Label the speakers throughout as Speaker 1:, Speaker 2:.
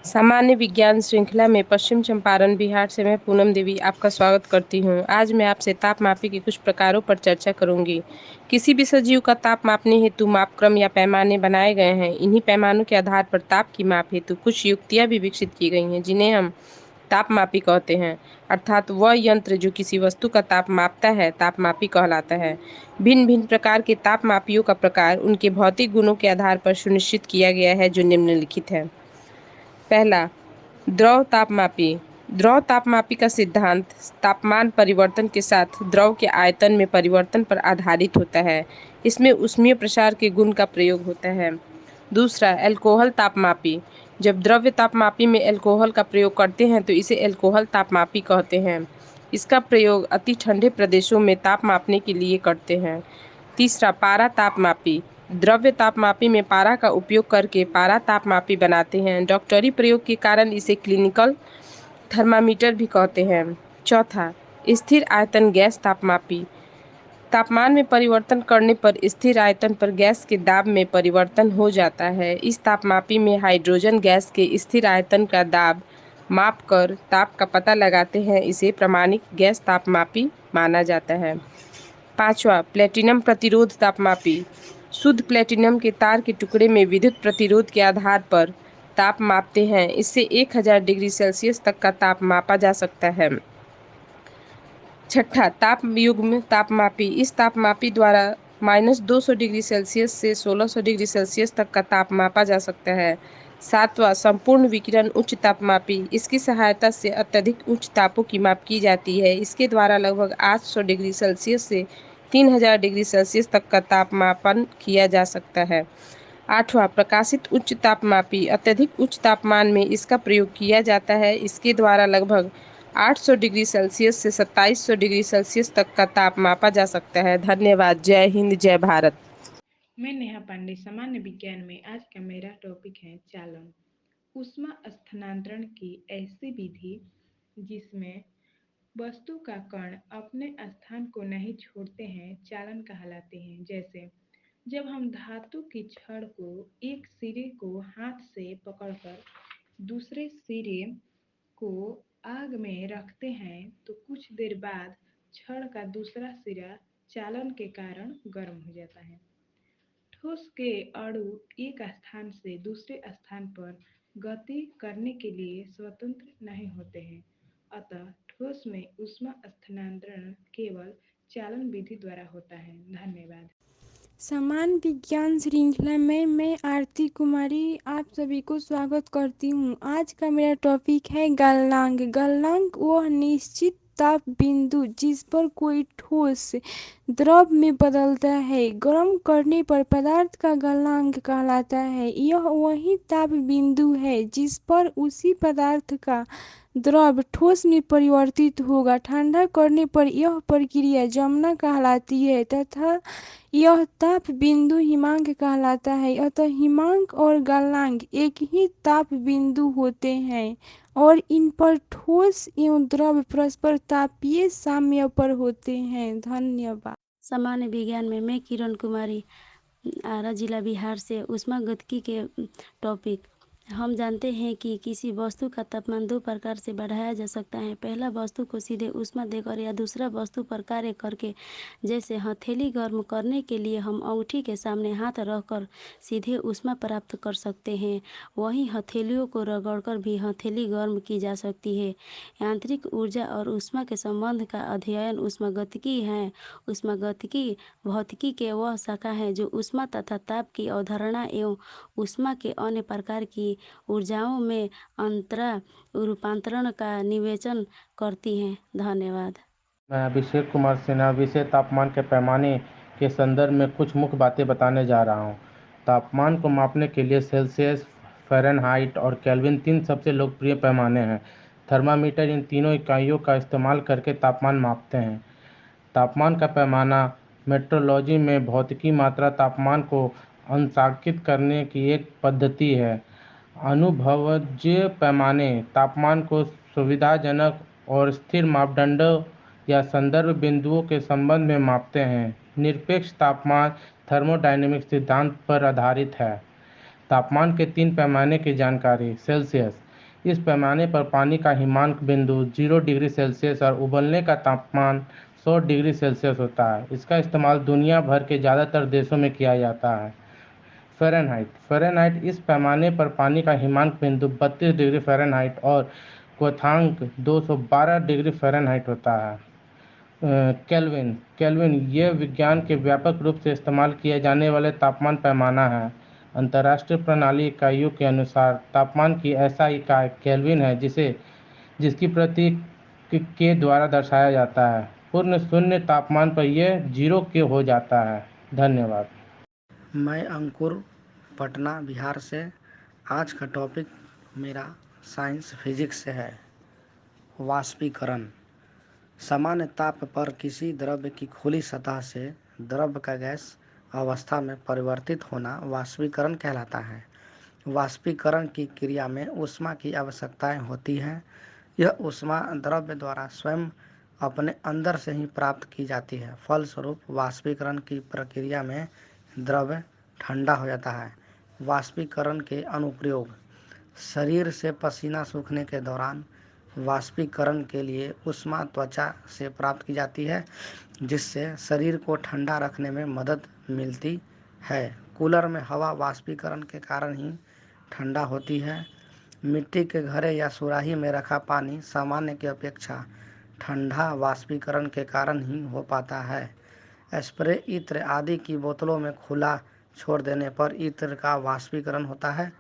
Speaker 1: सामान्य विज्ञान श्रृंखला में पश्चिम चंपारण बिहार से मैं पूनम देवी आपका स्वागत करती हूँ। आज मैं आपसे ताप मापी के कुछ प्रकारों पर चर्चा करूंगी। किसी भी सजीव का ताप मापने हेतु मापक्रम या पैमाने बनाए गए हैं। इन्हीं पैमानों के आधार पर ताप की माप हेतु कुछ युक्तियाँ भी विकसित की गई हैं, जिन्हें हम ताप मापी कहते हैं। अर्थात वह यंत्र जो किसी वस्तु का ताप मापता है ताप मापी कहलाता है। भिन्न भिन्न प्रकार के ताप मापियों का प्रकार उनके भौतिक गुणों के आधार पर सुनिश्चित किया गया है, जो निम्नलिखित है। पहला, द्रव तापमापी। द्रव तापमापी का सिद्धांत तापमान परिवर्तन के साथ द्रव के आयतन में परिवर्तन पर आधारित होता है। इसमें ऊष्मीय प्रसार के गुण का प्रयोग होता है। दूसरा, अल्कोहल तापमापी। जब द्रव्य तापमापी में अल्कोहल का प्रयोग करते हैं तो इसे अल्कोहल तापमापी कहते हैं। इसका प्रयोग अति ठंडे प्रदेशों में ताप मापने के लिए करते हैं। तीसरा, पारा तापमापी। द्रव्य तापमापी में पारा का उपयोग करके पारा तापमापी बनाते हैं। डॉक्टरी प्रयोग के कारण इसे क्लिनिकल थर्मामीटर भी कहते हैं। चौथा, स्थिर आयतन गैस तापमापी। तापमान में परिवर्तन करने पर स्थिर आयतन पर गैस के दाब में परिवर्तन हो जाता है। इस तापमापी में हाइड्रोजन गैस के स्थिर आयतन का दाब माप कर ताप का पता लगाते हैं। इसे प्रामाणिक गैस तापमापी माना जाता है। पांचवा, प्लेटिनम प्रतिरोध तापमापी। शुद्ध प्लेटिनम के तार के टुकड़े में विद्युत प्रतिरोध के आधार पर ताप मापते हैं। इससे 1000 डिग्री सेल्सियस तक का ताप मापा जा सकता है। छठा, ताप युग्म तापमापी। इस तापमापी द्वारा -200 डिग्री सेल्सियस से 1600 डिग्री सेल्सियस तक का ताप मापा जा सकता है। सातवां, संपूर्ण विकिरण उच्च तापमापी। इसकी सहायता से अत्यधिक उच्च तापों की माप की जाती है। इसके द्वारा लगभग 800 डिग्री सेल्सियस से 3000 डिग्री सेल्सियस तक का तापमापन किया जा सकता है। आठवां, प्रकाशित उच्च तापमापी। अत्यधिक उच्च तापमान में इसका प्रयोग किया जाता है। इसके द्वारा लगभग 800 डिग्री सेल्सियस से 2700 डिग्री सेल्सियस तक का ताप मापा जा सकता है। धन्यवाद। जय हिंद, जय भारत।
Speaker 2: मैं नेहा पांडे। सामान्य विज्ञान में आज का मेरा टॉपिक है चालन। ऊष्मा स्थानांतरण की ऐसी विधि जिसमें वस्तु का कण अपने स्थान को नहीं छोड़ते हैं चालन कहलाते हैं। जैसे जब हम धातु की छड़ को एक सिरे को हाथ से पकड़कर दूसरे सिरे को आग में रखते हैं तो कुछ देर बाद छड़ का दूसरा सिरा चालन के कारण गर्म हो जाता है। ठोस के अणु एक स्थान से दूसरे स्थान पर गति करने के लिए स्वतंत्र नहीं होते हैं। अतः ठोस में ऊष्मा स्थानांतरण केवल चालन विधि द्वारा होता है। धन्यवाद।
Speaker 3: समान विज्ञान श्रृंखला में मैं आरती कुमारी आप सभी को स्वागत करती हूँ। आज का मेरा टॉपिक है गलनांक। गलनांक वह निश्चित ताप बिंदु जिस पर कोई ठोस द्रव में बदलता है। गर्म करने पर पदार्थ का गलनांक कहलाता है। यह वही ताप बिंदु है जिस पर उसी पदार्थ का द्रव ठोस में परिवर्तित होगा। ठंडा करने पर यह प्रक्रिया जमना कहलाती है तथा यह ताप बिंदु हिमांक कहलाता है। अतः हिमांक और गलनांक एक ही ताप बिंदु होते हैं और इन पर ठोस एवं द्रव परस्पर तापीय साम्य पर होते हैं। धन्यवाद।
Speaker 4: सामान्य विज्ञान में मैं किरण कुमारी आरा जिला बिहार से ऊष्मागतिकी के टॉपिक। हम जानते हैं कि किसी वस्तु का तापमान दो प्रकार से बढ़ाया जा सकता है। पहला, वस्तु को सीधे ऊष्मा देकर या दूसरा, वस्तु पर कार्य करके। जैसे हथेली गर्म करने के लिए हम अंगूठी के सामने हाथ रखकर सीधे ऊष्मा प्राप्त कर सकते हैं। वहीं हथेलियों को रगड़कर भी हथेली गर्म की जा सकती है। यांत्रिक ऊर्जा और ऊष्मा के संबंध का अध्ययन ऊष्मागतिकी है। ऊष्मागतिकी भौतिकी के वह शाखा है जो ऊष्मा तथा ताप की अवधारणा एवं ऊष्मा के अन्य प्रकार की ऊर्जाओं में अंतरा रूपांतरण का निवेचन करती है। धन्यवाद।
Speaker 5: मैं अभिषेक कुमार सिन्हा विषय तापमान के पैमाने के संदर्भ में कुछ मुख्य बातें बताने जा रहा हूँ। तापमान को मापने के लिए सेल्सियस, फ़ारेनहाइट और केल्विन तीन सबसे लोकप्रिय पैमाने हैं। थर्मामीटर इन तीनों इकाइयों का इस्तेमाल करके तापमान मापते हैं। तापमान का पैमाना मेट्रोलॉजी में भौतिकी मात्रा तापमान को अंशांकित करने की एक पद्धति है। अनुभवजन्य पैमाने तापमान को सुविधाजनक और स्थिर मापदंडों या संदर्भ बिंदुओं के संबंध में मापते हैं। निरपेक्ष तापमान थर्मोडायनेमिक सिद्धांत पर आधारित है। तापमान के तीन पैमाने की जानकारी। सेल्सियस इस पैमाने पर पानी का हिमांक बिंदु 0 डिग्री सेल्सियस और उबलने का तापमान 100 डिग्री सेल्सियस होता है। इसका इस्तेमाल दुनिया भर के ज़्यादातर देशों में किया जाता है। फ़ारेनहाइट फ़ारेनहाइट इस पैमाने पर पानी का हिमांक बिंदु 32 डिग्री फ़ारेनहाइट और क्वथनांक 212 डिग्री फ़ारेनहाइट होता है। केल्विन केल्विन यह विज्ञान के व्यापक रूप से इस्तेमाल किए जाने वाले तापमान पैमाना है। अंतर्राष्ट्रीय प्रणाली इकाइयों के अनुसार तापमान की ऐसा इकाई केल्विन है जिसकी प्रतीक के द्वारा दर्शाया जाता है। पूर्ण शून्य तापमान पर यह 0 के हो जाता है। धन्यवाद।
Speaker 6: मैं अंकुर, पटना बिहार से। आज का टॉपिक मेरा साइंस फिजिक्स से है। वाष्पीकरण। सामान्य ताप पर किसी द्रव्य की खुली सतह से द्रव का गैस अवस्था में परिवर्तित होना वाष्पीकरण कहलाता है। वाष्पीकरण की क्रिया में ऊष्मा की आवश्यकताएं होती हैं। यह ऊष्मा द्रव्य द्वारा स्वयं अपने अंदर से ही प्राप्त की जाती है। फलस्वरूप वाष्पीकरण की प्रक्रिया में द्रव्य ठंडा हो जाता है। वाष्पीकरण के अनुप्रयोग। शरीर से पसीना सूखने के दौरान वाष्पीकरण के लिए ऊष्मा त्वचा से प्राप्त की जाती है, जिससे शरीर को ठंडा रखने में मदद मिलती है। कूलर में हवा वाष्पीकरण के कारण ही ठंडा होती है। मिट्टी के घड़े या सुराही में रखा पानी सामान्य की अपेक्षा ठंडा वाष्पीकरण के कारण ही हो पाता है। स्प्रे, इत्र आदि की बोतलों में खुला छोड़ देने पर इत्र का वाष्पीकरण होता है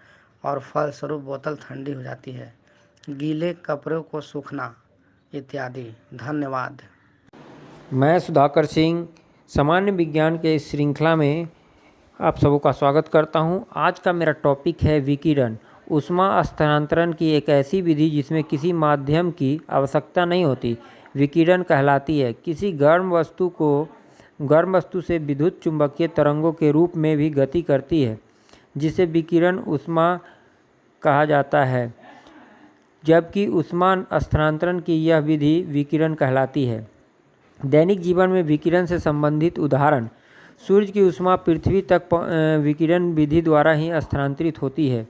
Speaker 6: और फलस्वरूप बोतल ठंडी हो जाती है। गीले कपड़ों को सूखना इत्यादि। धन्यवाद।
Speaker 7: मैं सुधाकर सिंह सामान्य विज्ञान के इस श्रृंखला में आप सबों का स्वागत करता हूं। आज का मेरा टॉपिक है विकिरण। ऊष्मा स्थानांतरण की एक ऐसी विधि जिसमें किसी माध्यम की आवश्यकता नहीं होती विकिरण कहलाती है। किसी गर्म वस्तु से विद्युत चुंबकीय तरंगों के रूप में भी गति करती है, जिसे विकिरण ऊष्मा कहा जाता है, जबकि ऊष्मा स्थानांतरण की यह विधि विकिरण कहलाती है। दैनिक जीवन में विकिरण से संबंधित उदाहरण। सूर्य की ऊष्मा पृथ्वी तक विकिरण विधि द्वारा ही स्थानांतरित होती है।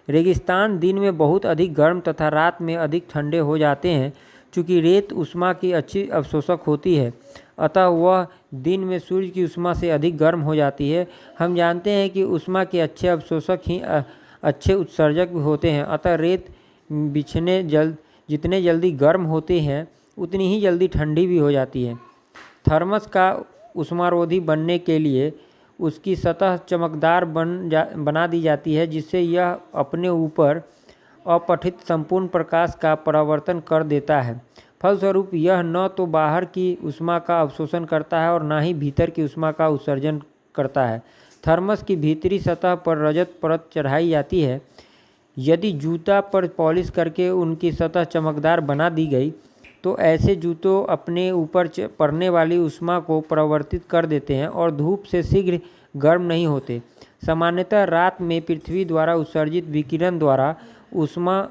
Speaker 7: रेगिस्तान दिन में बहुत अधिक गर्म तथा रात में अधिक ठंडे हो जाते हैं। चूँकि रेत ऊष्मा की अच्छी अवशोषक होती है, अतः वह दिन में सूर्य की ऊष्मा से अधिक गर्म हो जाती है। हम जानते हैं कि ऊष्मा के अच्छे अवशोषक ही अच्छे उत्सर्जक भी होते हैं, अतः रेत जितने जल्दी गर्म होते हैं उतनी ही जल्दी ठंडी भी हो जाती है। थर्मस का ऊष्मारोधी बनने के लिए उसकी सतह चमकदार बना दी जाती है, जिससे यह अपने ऊपर अपठित संपूर्ण प्रकाश का परावर्तन कर देता है। फलस्वरूप यह न तो बाहर की ऊष्मा का अवशोषण करता है और न ही भीतर की ऊष्मा का उत्सर्जन करता है। थर्मस की भीतरी सतह पर रजत परत चढ़ाई जाती है। यदि जूता पर पॉलिश करके उनकी सतह चमकदार बना दी गई तो ऐसे जूतों अपने ऊपर पड़ने वाली ऊष्मा को परावर्तित कर देते हैं और धूप से शीघ्र गर्म नहीं होते। सामान्यतः रात में पृथ्वी द्वारा उत्सर्जित विकिरण द्वारा ऊष्मा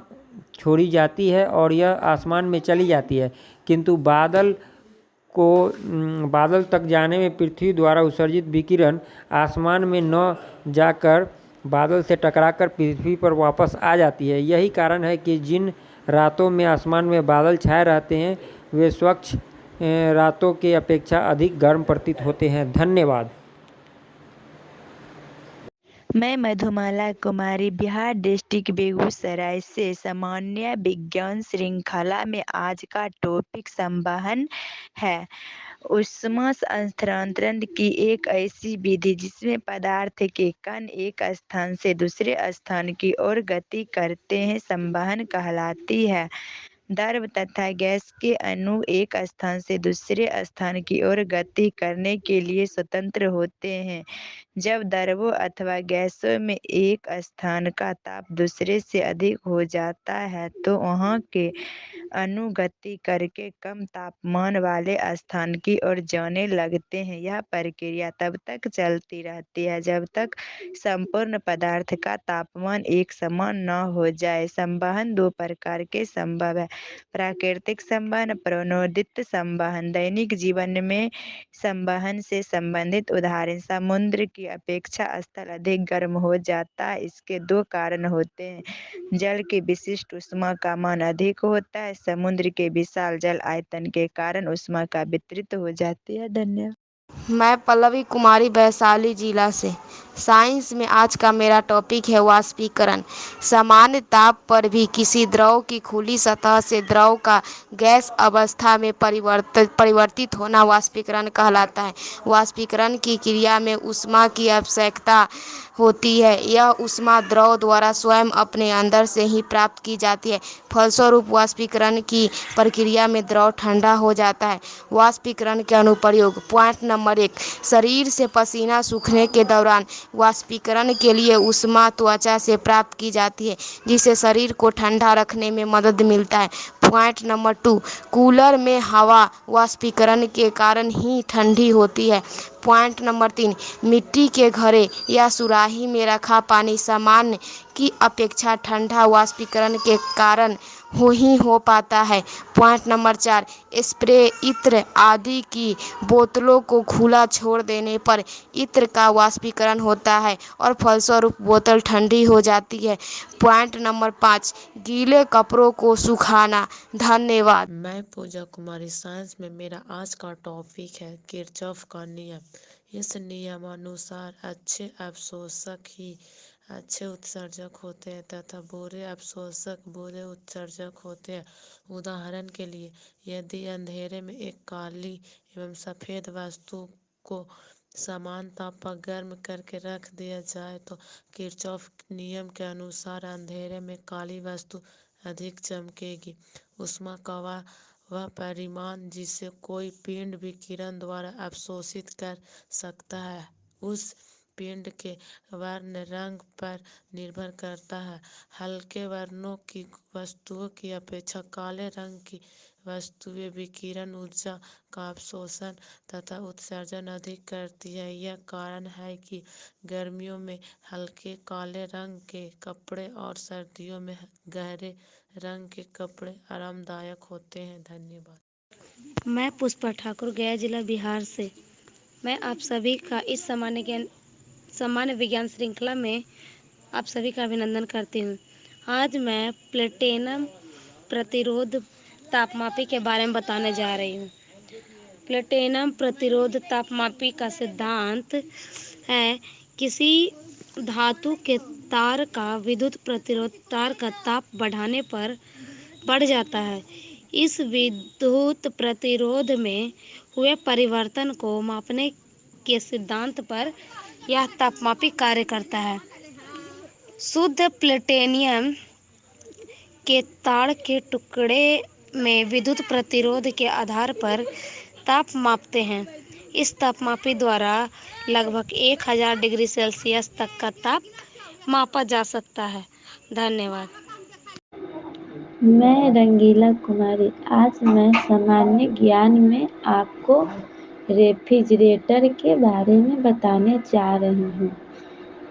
Speaker 7: छोड़ी जाती है और यह आसमान में चली जाती है, किंतु बादल तक जाने में पृथ्वी द्वारा उत्सर्जित विकिरण आसमान में न जाकर बादल से टकराकर पृथ्वी पर वापस आ जाती है। यही कारण है कि जिन रातों में आसमान में बादल छाए रहते हैं वे स्वच्छ रातों के अपेक्षा अधिक गर्म प्रतीत होते हैं। धन्यवाद।
Speaker 8: मैं मधुमाला कुमारी बिहार डिस्ट्रिक्ट बेगूसराय से सामान्य विज्ञान श्रृंखला में आज का टॉपिक संवहन है। ऊष्मा स्थानांतरण की एक ऐसी विधि जिसमें पदार्थ के कण एक स्थान से दूसरे स्थान की ओर गति करते हैं संवहन कहलाती है। द्रव तथा गैस के अणु एक स्थान से दूसरे स्थान की ओर गति करने के लिए स्वतंत्र होते हैं। जब द्रवों अथवा गैसों में एक स्थान का ताप दूसरे से अधिक हो जाता है तो वहाँ के अणु गति करके कम तापमान वाले स्थान की ओर जाने लगते हैं। यह प्रक्रिया तब तक चलती रहती है जब तक संपूर्ण पदार्थ का तापमान एक समान न हो जाए। संवहन दो प्रकार के संभव है। प्राकृतिक संवहन, प्रणोदित संवहन, दैनिक जीवन में संवहन से संबंधित उदाहरण, समुद्र की अपेक्षा स्थल अधिक गर्म हो जाता है। इसके दो कारण होते हैं। जल की विशिष्ट ऊष्मा का मान अधिक होता है। समुद्र के विशाल जल आयतन के कारण ऊष्मा का वितरित हो जाती है। धन्यवाद।
Speaker 9: मैं पल्लवी कुमारी वैशाली जिला से। साइंस में आज का मेरा टॉपिक है वाष्पीकरण। सामान्य ताप पर भी किसी द्रव की खुली सतह से द्रव का गैस अवस्था में परिवर्तित होना वाष्पीकरण कहलाता है। वाष्पीकरण की क्रिया में ऊष्मा की आवश्यकता होती है। यह ऊष्मा द्रव द्वारा स्वयं अपने अंदर से ही प्राप्त की जाती है। फलस्वरूप वाष्पीकरण की प्रक्रिया में द्रव ठंडा हो जाता है। वाष्पीकरण के अनुप्रयोग। पॉइंट नंबर 1, शरीर से पसीना सूखने के दौरान वाष्पीकरण के लिए ऊष्मा त्वचा से प्राप्त की जाती है, जिससे शरीर को ठंडा रखने में मदद मिलता है। पॉइंट नंबर 2, कूलर में हवा वाष्पीकरण के कारण ही ठंडी होती है। पॉइंट नंबर 3, मिट्टी के घड़े या सुराही में रखा पानी सामान्य की अपेक्षा ठंडा वाष्पीकरण के कारण हो पाता है। पॉइंट नंबर 4, स्प्रे, इत्र आदि की बोतलों को खुला छोड़ देने पर इत्र का वाष्पीकरण होता है और फलस्वरूप बोतल ठंडी हो जाती है। पॉइंट नंबर 5, गीले कपड़ों को सुखाना। धन्यवाद।
Speaker 10: मैं पूजा कुमारी। साइंस में मेरा आज का टॉपिक है किरचॉफ का नियम। इस नियमानुसार अच्छे अवशोषक ही अच्छे उत्सर्जक होते हैं तथा बुरे अवशोषक बुरे उत्सर्जक होते हैं। उदाहरण के लिए, यदि अंधेरे में एक काली एवं सफ़ेद वस्तु को समान ताप पर गर्म करके रख दिया जाए तो किरचॉफ नियम के अनुसार अंधेरे में काली वस्तु अधिक चमकेगी। ऊष्मा का वह परिमाण जिसे कोई पिंड विकिरण द्वारा अवशोषित कर सकता है उस पिंड के वर्ण रंग पर निर्भर करता है। हल्के वर्णों की वस्तुओं की अपेक्षा काले रंग की वस्तुएं विकिरण ऊर्जा का अवशोषण तथा उत्सर्जन अधिक करती है। यह कारण है कि गर्मियों में हल्के काले रंग के कपड़े और सर्दियों में गहरे रंग के कपड़े आरामदायक होते हैं। धन्यवाद।
Speaker 4: मैं पुष्पा ठाकुर, गया जिला बिहार से। मैं आप सभी का इस सामान्य विज्ञान श्रृंखला में आप सभी का अभिनंदन करती हूँ। आज मैं प्लेटिनम प्रतिरोध तापमापी के बारे में बताने जा रही हूँ। प्लेटिनम प्रतिरोध तापमापी का सिद्धांत है किसी धातु के तार का विद्युत प्रतिरोध तार का ताप बढ़ाने पर बढ़ जाता है। इस विद्युत प्रतिरोध में हुए परिवर्तन को मापने के सिद्धांत पर यह तापमापी कार्य करता है। शुद्ध प्लेटिनियम के तार के टुकड़े में विद्युत प्रतिरोध के आधार पर ताप मापते हैं। इस तापमापी द्वारा लगभग 1000 डिग्री सेल्सियस तक का ताप मापा जा सकता है। धन्यवाद।
Speaker 11: मैं रंगीला कुमारी। आज मैं सामान्य ज्ञान में आपको रेफ्रिजरेटर के बारे में बताने जा रही हूँ।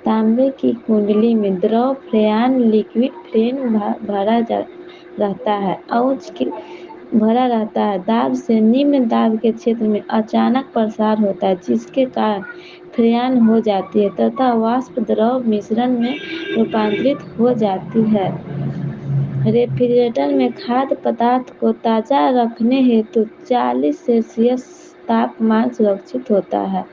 Speaker 11: तांबे की कुंडली में द्रव फ्रेन लिक्विड फ्रेन रहता है भरा रहता है। दाब से निम्न दाब के क्षेत्र में अचानक प्रसार होता है, जिसके कारण फ्रेन हो जाती है तथा वाष्प द्रव मिश्रण में रूपांतरित हो जाती है। रेफ्रिजरेटर में खाद्य पदार्थ को ताज़ा रखने हेतु 40 सेल्सियस तापमान सुरक्षित होता है।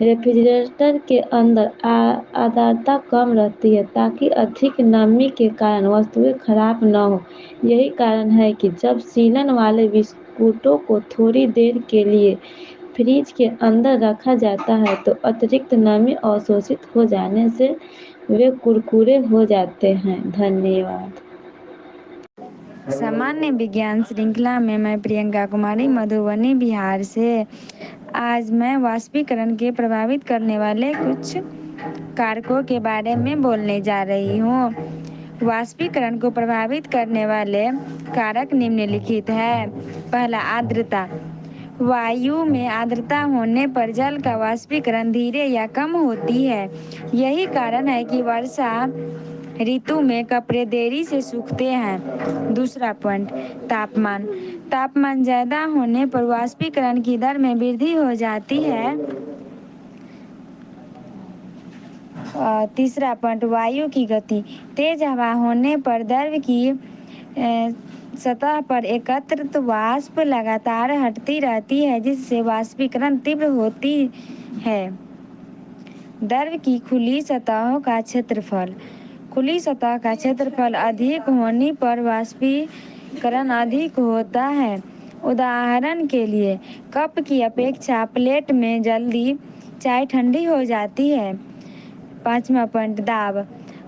Speaker 11: रेफ्रिजरेटर के अंदर आर्द्रता कम रहती है ताकि अधिक नमी के कारण वस्तुएं खराब न हो। यही कारण है कि जब सीलन वाले बिस्कुटों को थोड़ी देर के लिए फ्रिज के अंदर रखा जाता है तो अतिरिक्त नमी अवशोषित हो जाने से वे कुरकुरे हो जाते हैं। धन्यवाद।
Speaker 3: सामान्य विज्ञान श्रृंखला में मैं प्रियंका कुमारी, मधुबनी, बिहार से। आज मैं वाष्पीकरण के प्रभावित करने वाले कुछ कारकों के बारे में बोलने जा रही हूँ। वाष्पीकरण को प्रभावित करने वाले कारक निम्नलिखित है। पहला, आर्द्रता। वायु में आर्द्रता होने पर जल का वाष्पीकरण धीरे या कम होती है। यही कारण है कि वर्षा
Speaker 12: ऋतु में कपड़े देरी से सूखते हैं। दूसरा पॉइंट, तापमान। तापमान ज़्यादा होने पर वाष्पीकरण की दर में वृद्धि हो जाती है। तीसरा पॉइंट, वायु की गति। तेज हवा होने पर द्रव की सतह पर एकत्रित वाष्प लगातार हटती रहती है, जिससे वाष्पीकरण तीव्र होती है। द्रव की खुली सतहों का क्षेत्रफल। खुली सतह का क्षेत्रफल अधिक होने पर वाष्पीकरण अधिक होता है। उदाहरण के लिए, कप की अपेक्षा प्लेट में जल्दी चाय ठंडी हो जाती है। पांचवा पॉइंट, दाब।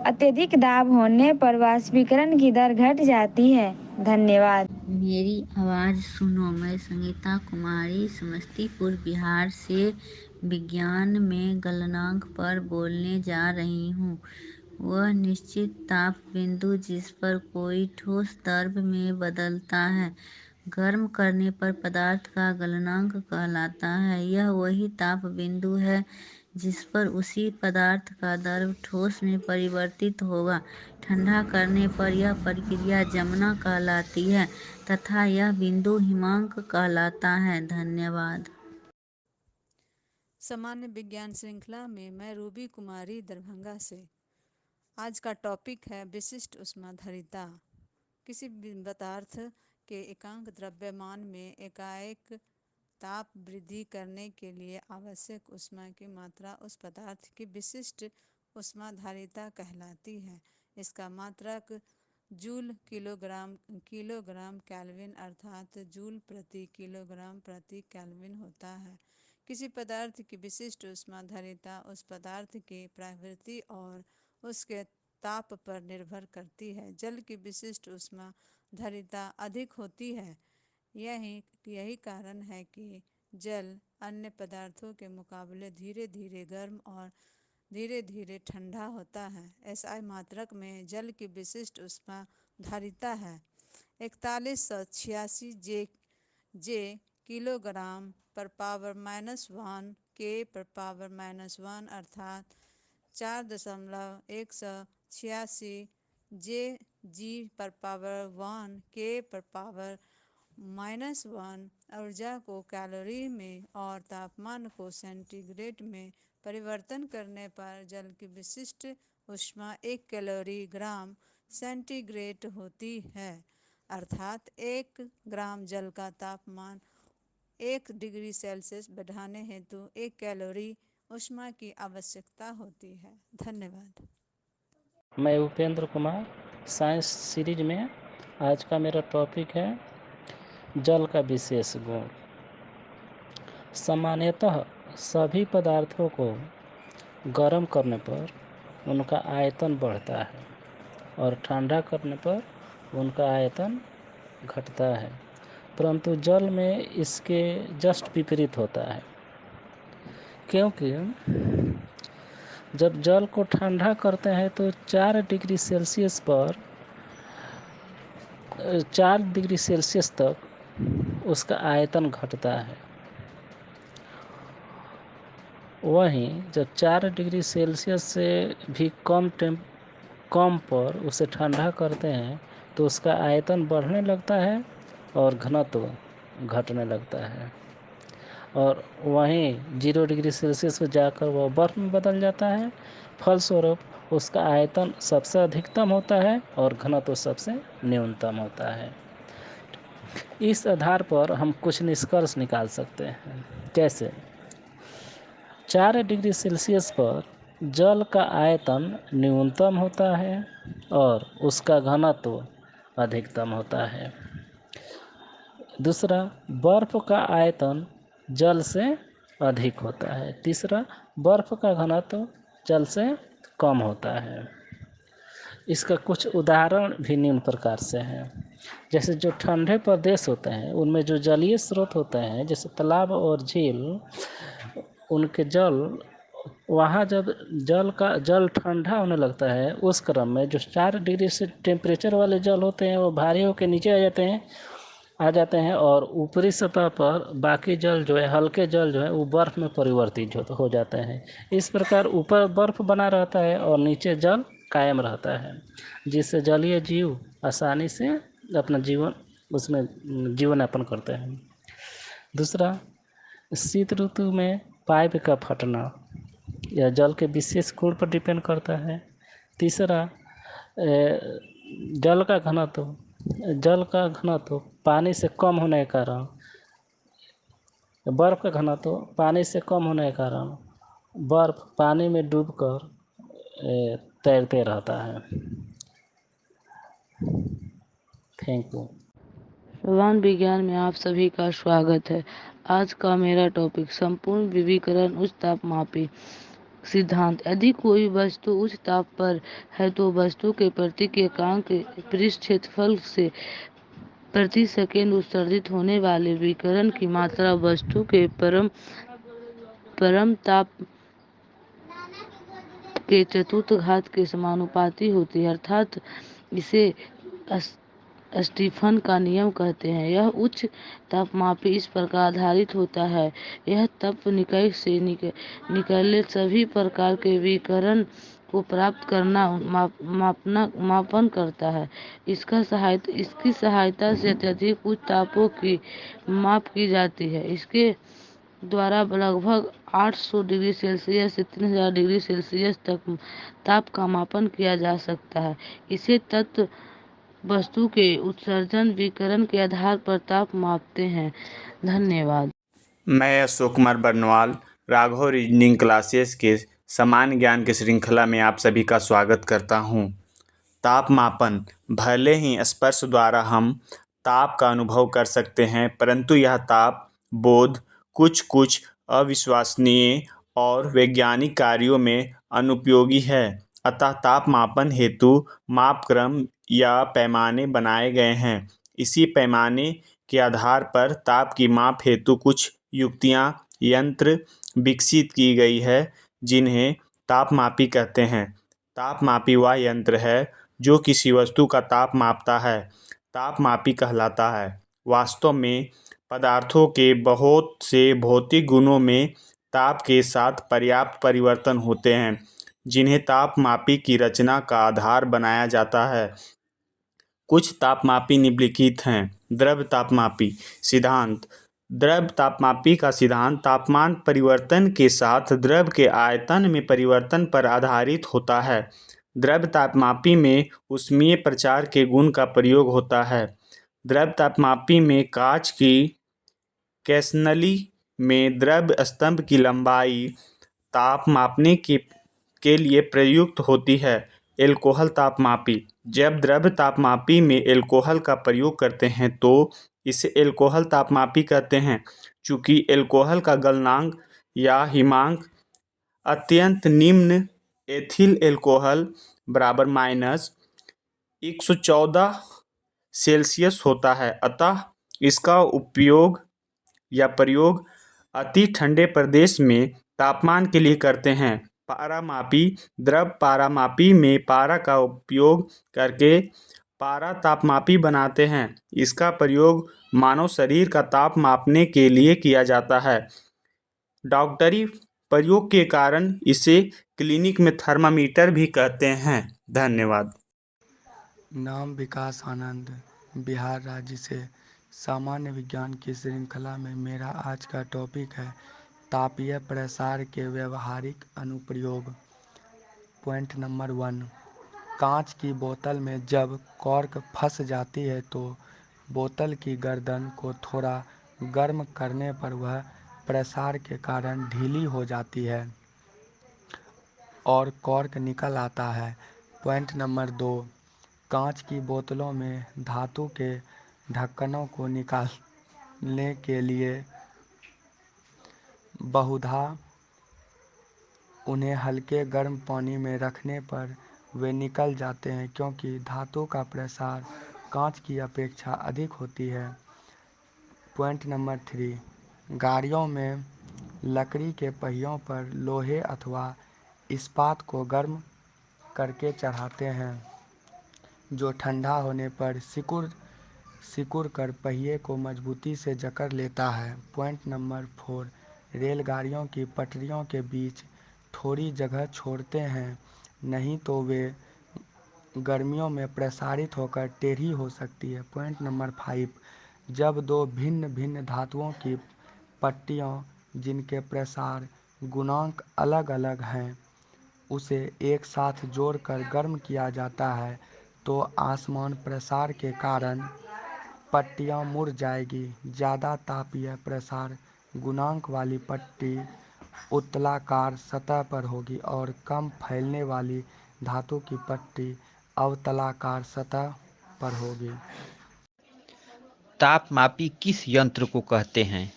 Speaker 12: अत्यधिक दाब होने पर वाष्पीकरण की दर घट जाती है। धन्यवाद।
Speaker 13: मेरी आवाज़ सुनो। मैं संगीता कुमारी समस्तीपुर बिहार से विज्ञान में गलनांक पर बोलने जा रही हूँ। वह निश्चित ताप बिंदु जिस पर कोई ठोस द्रव में बदलता है, गर्म करने पर पदार्थ का गलनांक कहलाता है। यह वही ताप बिंदु है जिस पर उसी पदार्थ का द्रव ठोस में परिवर्तित होगा। ठंडा करने पर यह प्रक्रिया जमना कहलाती है तथा यह बिंदु हिमांक कहलाता है। धन्यवाद।
Speaker 14: सामान्य विज्ञान श्रृंखला में मैं रूबी कुमारी दरभंगा से। आज का टॉपिक है विशिष्ट ऊष्माधारिता। किसी पदार्थ के एकांक द्रव्यमान में एकाएक ताप वृद्धि करने के लिए आवश्यक ऊष्मा की मात्रा उस पदार्थ की विशिष्ट ऊष्माधारिता कहलाती है। इसका मात्रक जूल किलोग्राम केल्विन अर्थात जूल प्रति किलोग्राम प्रति केल्विन होता है। किसी पदार्थ की विशिष्ट ऊष्माधारिता उस पदार्थ की प्रवृत्ति और उसके ताप पर निर्भर करती है। जल की विशिष्ट ऊष्माधारिता अधिक होती है। यही कारण है कि जल अन्य पदार्थों के मुकाबले धीरे धीरे गर्म और धीरे धीरे ठंडा होता है। SI मात्रक में जल की विशिष्ट ऊष्माधारिता है 4186 जे किलोग्राम पर पावर -1 के पर पावर -1 अर्थात 4.186 जे जी पर पावर 1 के पर पावर -1 ऊर्जा को कैलोरी में और तापमान को सेंटीग्रेड में परिवर्तन करने पर जल की विशिष्ट ऊष्मा 1 कैलोरी ग्राम सेंटीग्रेड होती है। अर्थात 1 ग्राम जल का तापमान 1 डिग्री सेल्सियस बढ़ाने हेतु 1 कैलोरी ऊष्मा की आवश्यकता होती है। धन्यवाद।
Speaker 15: मैं उपेंद्र कुमार साइंस सीरीज में आज का मेरा टॉपिक है जल का विशेष गुण। सामान्यतः सभी पदार्थों को गर्म करने पर उनका आयतन बढ़ता है और ठंडा करने पर उनका आयतन घटता है, परंतु जल में इसके जस्ट विपरीत होता है। क्योंकि जब जल को ठंडा करते हैं तो 4 डिग्री सेल्सियस तक उसका आयतन घटता है। वहीं जब 4 डिग्री सेल्सियस से भी कम पर उसे ठंडा करते हैं तो उसका आयतन बढ़ने लगता है और घनत्व घटने लगता है। और वहीं 0 डिग्री सेल्सियस पर जाकर वह बर्फ़ में बदल जाता है। फलस्वरूप उसका आयतन सबसे अधिकतम होता है और घनत्व सबसे न्यूनतम होता है। इस आधार पर हम कुछ निष्कर्ष निकाल सकते हैं। जैसे 4 डिग्री सेल्सियस पर जल का आयतन न्यूनतम होता है और उसका घनत्व अधिकतम होता है। दूसरा, बर्फ़ का आयतन जल से अधिक होता है। तीसरा, बर्फ़ का घनत्व जल से कम होता है। इसका कुछ उदाहरण भी निम्न प्रकार से हैं। जैसे जो ठंडे प्रदेश होते हैं उनमें जो जलीय स्रोत होते हैं जैसे तालाब और झील, उनके वहाँ जब जल ठंडा होने लगता है उस क्रम में जो 4 डिग्री से टेम्परेचर वाले जल होते हैं वो भारी होकर नीचे आ जाते हैं और ऊपरी सतह पर बाकी जल जो है हल्के जल जो है वो बर्फ़ में परिवर्तित हो जाते हैं। इस प्रकार ऊपर बर्फ़ बना रहता है और नीचे जल कायम रहता है, जिससे जलीय जीव आसानी से अपना जीवन यापन करते हैं। दूसरा, शीत ऋतु में पाइप का फटना यह जल के विशेष गुण पर डिपेंड करता है। तीसरा, जल का घनत्व पानी से कम होने के कारण, बर्फ़ का घनत्व पानी से कम होने के कारण बर्फ़ पानी में डूबकर तैरते रहता है। Thank you.
Speaker 16: सामान्य विज्ञान में आप सभी का स्वागत है। आज का मेरा टॉपिक संपूर्ण विकिरण उच्च तापमापी सिद्धांत। यदि कोई वस्तु उच्च ताप पर है तो वस्तु के प्रत्येक एकांक पृष्ठ क्षेत्रफल से प्रति सेकंड उत्सर्जित होने वाले विकिरण की मात्रा वस्तु के परम ताप के चतुर्थ घात के समानुपाती होती है, अर्थात इसे स्टीफन का नियम कहते हैं। यह उच्च तापमापी इस प्रकार आधारित होता है, यह तपनिकय से निकले सभी प्रकार के विकिरण को प्राप्त करना मापन करता है। इसकी सहायता से अत्यधिक उच्च तापों की माप की जाती है। इसके द्वारा लगभग 800 डिग्री सेल्सियस से 3000 डिग्री सेल्सियस तक ताप का मापन किया जा सकता है। इसे तत्व वस्तु के उत्सर्जन विकिरण के आधार पर ताप मापते हैं। धन्यवाद।
Speaker 17: मैं अशोक कुमार बर्नवाल राघव रीजनिंग क्लासेस के सामान्य ज्ञान की श्रृंखला में आप सभी का स्वागत करता हूं। तापमापन, भले ही स्पर्श द्वारा हम ताप का अनुभव कर सकते हैं, परंतु यह ताप बोध कुछ अविश्वसनीय और वैज्ञानिक कार्यों में अनुपयोगी है। अतः तापमापन हेतु मापक्रम या पैमाने बनाए गए हैं। इसी पैमाने के आधार पर ताप की माप हेतु कुछ युक्तियां यंत्र विकसित की गई है, जिन्हें तापमापी कहते हैं। तापमापी वह यंत्र है जो किसी वस्तु का ताप मापता है, तापमापी कहलाता है। वास्तव में पदार्थों के बहुत से भौतिक गुणों में ताप के साथ पर्याप्त परिवर्तन होते हैं, जिन्हें तापमापी की रचना का आधार बनाया जाता है। कुछ तापमापी निम्नलिखित हैं। द्रव तापमापी सिद्धांत। द्रव तापमापी का सिद्धांत तापमान परिवर्तन के साथ द्रव के आयतन में परिवर्तन पर आधारित होता है। द्रव तापमापी में ऊष्मीय प्रचार के गुण का प्रयोग होता है। द्रव तापमापी में कांच की कैसनली में द्रव स्तंभ की लंबाई ताप मापने के लिए प्रयुक्त होती है। एल्कोहल तापमापी। जब द्रव तापमापी में एल्कोहल का प्रयोग करते हैं तो इसे एल्कोहल तापमापी कहते हैं। चूँकि एल्कोहल का गलनांक या हिमांक अत्यंत निम्न एथिल अल्कोहल बराबर -114 सेल्सियस होता है, अतः इसका उपयोग या प्रयोग अति ठंडे प्रदेश में तापमान के लिए करते हैं। पारामापी। द्रव पारामापी में पारा का उपयोग करके पारा तापमापी बनाते हैं। इसका प्रयोग मानव शरीर का ताप मापने के लिए किया जाता है। डॉक्टरी प्रयोग के कारण इसे क्लिनिक में थर्मामीटर भी कहते हैं। धन्यवाद।
Speaker 6: नाम विकास आनंद, बिहार राज्य से। सामान्य विज्ञान की श्रृंखला में मेरा आज का टॉपिक है तापीय प्रसार के व्यवहारिक अनुप्रयोग। पॉइंट नंबर 1, कांच की बोतल में जब कॉर्क फंस जाती है तो बोतल की गर्दन को थोड़ा गर्म करने पर वह प्रसार के कारण ढीली हो जाती है और कॉर्क निकल आता है। पॉइंट नंबर 2, कांच की बोतलों में धातु के ढक्कनों को निकालने के लिए बहुधा उन्हें हल्के गर्म पानी में रखने पर वे निकल जाते हैं, क्योंकि धातु का प्रसार कांच की अपेक्षा अधिक होती है। पॉइंट नंबर 3, गाड़ियों में लकड़ी के पहियों पर लोहे अथवा इस्पात को गर्म करके चढ़ाते हैं, जो ठंडा होने पर सिकुड़ कर पहिए को मजबूती से जकड़ लेता है। पॉइंट नंबर 4, रेलगाड़ियों की पटरियों के बीच थोड़ी जगह छोड़ते हैं, नहीं तो वे गर्मियों में प्रसारित होकर टेढ़ी हो सकती है। पॉइंट नंबर 5, जब दो भिन्न भिन्न धातुओं की पट्टियों जिनके प्रसार गुणांक अलग अलग हैं उसे एक साथ जोड़कर गर्म किया जाता है तो आसमान प्रसार के कारण पट्टियाँ मुड़ जाएगी। ज़्यादा तापीय प्रसार गुणांक वाली पट्टी उत्तलाकार सतह पर होगी और कम फैलने वाली धातु की पट्टी अवतलाकार सतह पर होगी।
Speaker 18: तापमापी किस यंत्र को कहते हैं?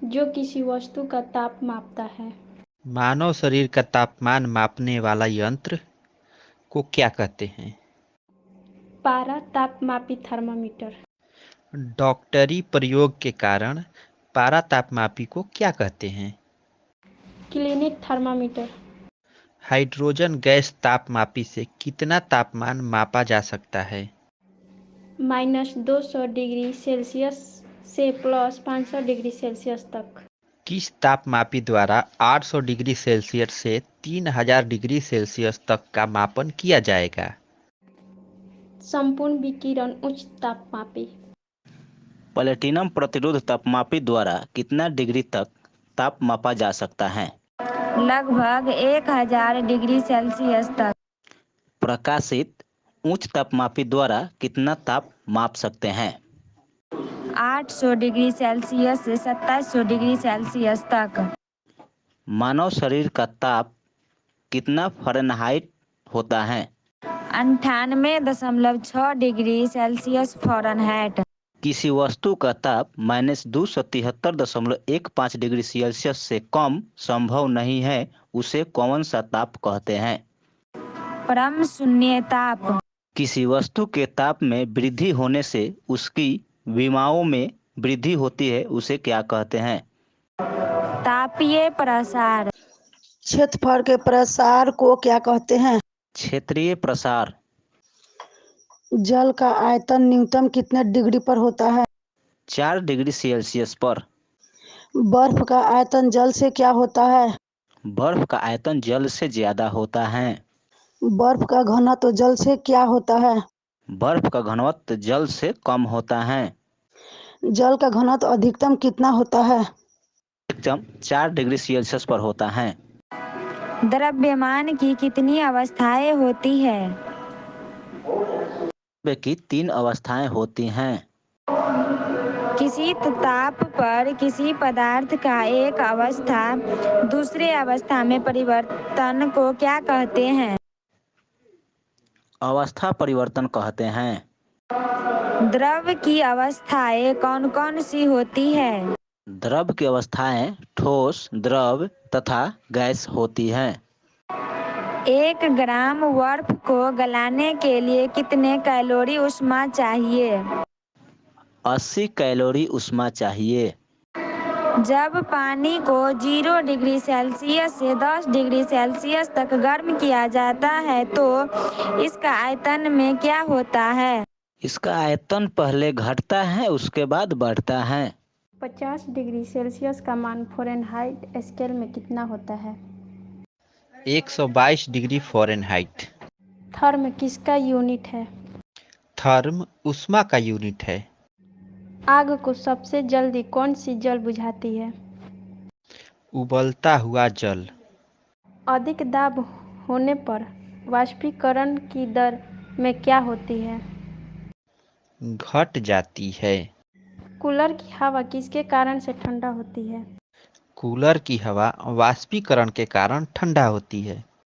Speaker 19: जो किसी वस्तु का ताप मापता है।
Speaker 18: मानव शरीर का तापमान मापने वाला यंत्र को क्या कहते हैं?
Speaker 19: पारा तापमापी थर्मामीटर।
Speaker 18: डॉक्टरी प्रयोग के कारण पारा तापमापी को क्या कहते हैं?
Speaker 19: Clinic thermometer.
Speaker 18: हाइड्रोजन गैस तापमापी से कितना तापमान मापा जा सकता है?
Speaker 19: -200 डिग्री सेल्सियस से +500 डिग्री सेल्सियस तक।
Speaker 18: किस तापमापी द्वारा 800 डिग्री सेल्सियस से 3000 डिग्री सेल्सियस तक का मापन किया जाएगा?
Speaker 19: संपूर्ण विकिरण उच्च तापमापी।
Speaker 20: प्लेटिनम प्रतिरोध तापमापी द्वारा कितना डिग्री तक ताप मापा जा सकता है?
Speaker 12: लगभग 1000 डिग्री सेल्सियस तक।
Speaker 20: प्रकाशित उच्च तापमापी द्वारा कितना ताप माप सकते हैं?
Speaker 12: 800 डिग्री सेल्सियस से 2700 डिग्री सेल्सियस तक।
Speaker 20: मानव शरीर का ताप कितना फ़ारेनहाइट होता है?
Speaker 12: 98.6 डिग्री सेल्सियस फ़ारेनहाइट।
Speaker 20: किसी वस्तु का ताप -273.15 डिग्री सेल्सियस से कम संभव नहीं है, उसे कौन सा ताप कहते हैं?
Speaker 12: परम शून्य ताप।
Speaker 20: किसी वस्तु के ताप में वृद्धि होने से उसकी विमाओं में वृद्धि होती है, उसे क्या कहते हैं?
Speaker 12: तापीय प्रसार।
Speaker 21: क्षेत्रफल के प्रसार को क्या कहते हैं?
Speaker 20: क्षेत्रीय प्रसार।
Speaker 21: जल का आयतन न्यूनतम कितने डिग्री पर होता है?
Speaker 20: 4 डिग्री सेल्सियस पर।
Speaker 21: बर्फ का आयतन जल से क्या होता है?
Speaker 20: बर्फ का आयतन जल से ज्यादा होता है।
Speaker 21: बर्फ का घनत्व जल से क्या होता है?
Speaker 20: बर्फ का घनत्व जल से कम होता है।
Speaker 21: जल का घनत्व अधिकतम कितना होता है?
Speaker 20: अधिकतम 4 डिग्री सेल्सियस पर होता है।
Speaker 12: द्रव्यमान की कितनी अवस्थाएं होती है?
Speaker 20: द्रव्य की 3 अवस्थाएं होती हैं।
Speaker 12: किसी ताप पर किसी पदार्थ का एक अवस्था दूसरे अवस्था में परिवर्तन को क्या कहते हैं?
Speaker 20: अवस्था परिवर्तन कहते हैं।
Speaker 12: द्रव की अवस्थाएं कौन कौन सी होती है?
Speaker 20: द्रव की अवस्थाएं ठोस, द्रव तथा गैस होती हैं।
Speaker 12: 1 ग्राम बर्फ को गलाने के लिए कितने कैलोरी ऊष्मा चाहिए?
Speaker 20: 80 कैलोरी ऊष्मा चाहिए।
Speaker 12: जब पानी को 0 डिग्री सेल्सियस से 10 डिग्री सेल्सियस तक गर्म किया जाता है तो इसका आयतन में क्या होता है?
Speaker 20: इसका आयतन पहले घटता है, उसके बाद बढ़ता है।
Speaker 19: 50 डिग्री सेल्सियस का मान फ़ारेनहाइट स्केल में कितना होता है?
Speaker 18: 122 डिग्री फ़ारेनहाइट।
Speaker 19: थर्म किसका यूनिट है?
Speaker 18: थर्म ऊष्मा का यूनिट है।
Speaker 19: आग को सबसे जल्दी कौन सी जल बुझाती है?
Speaker 18: उबलता हुआ जल।
Speaker 19: अधिक दाब होने पर वाष्पीकरण की दर में क्या होती है?
Speaker 18: घट जाती है।
Speaker 19: कूलर की हवा किसके कारण से ठंडा होती है?
Speaker 18: कूलर की हवा वाष्पीकरण के कारण ठंडा होती है।